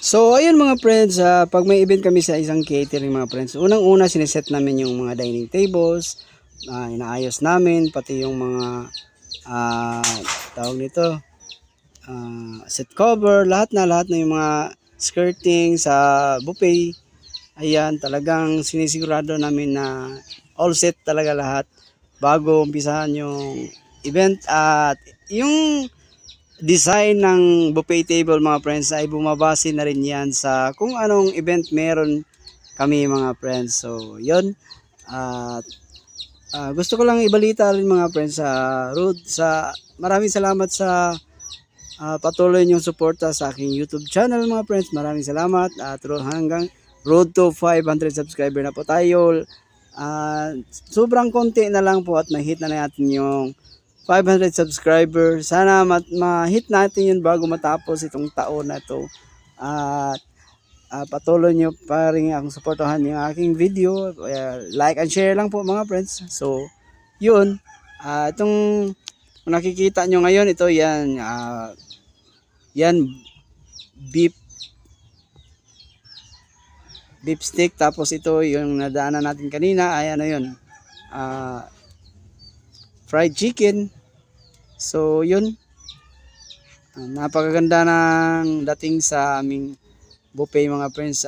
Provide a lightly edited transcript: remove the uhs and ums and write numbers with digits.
So, ayun mga friends, pag may event kami sa isang catering mga friends, unang-una sineset namin yung mga dining tables, inaayos namin, pati yung mga tawag nito, set cover, lahat na yung mga skirting sa buffet. Ayan, talagang sinisigurado namin na all set talaga lahat bago umpisahan yung event. At yung design ng buffet table mga friends ay bumabase na rin yan sa kung anong event meron kami mga friends. So yun, at gusto ko lang ibalita rin mga friends sa Rod, sa maraming salamat sa patuloy niyong suporta sa aking YouTube channel mga friends. Maraming salamat at hanggang road to 500 subscriber na po tayo. Sobrang konti na lang po at ma-hit na natin yung 500 subscribers. Sana ma-hit natin yun bago matapos itong taon na to. At patuloy nyo pa rin akong suportahan yung aking video. Like and share lang po mga friends. So, yun. Itong nakikita nyo ngayon, ito yan. Yan, beef stick. Tapos ito yung nadaanan natin kanina. Ay ano yun. Fried chicken. So, yun. Napakaganda ng dating sa aming buffet mga friends.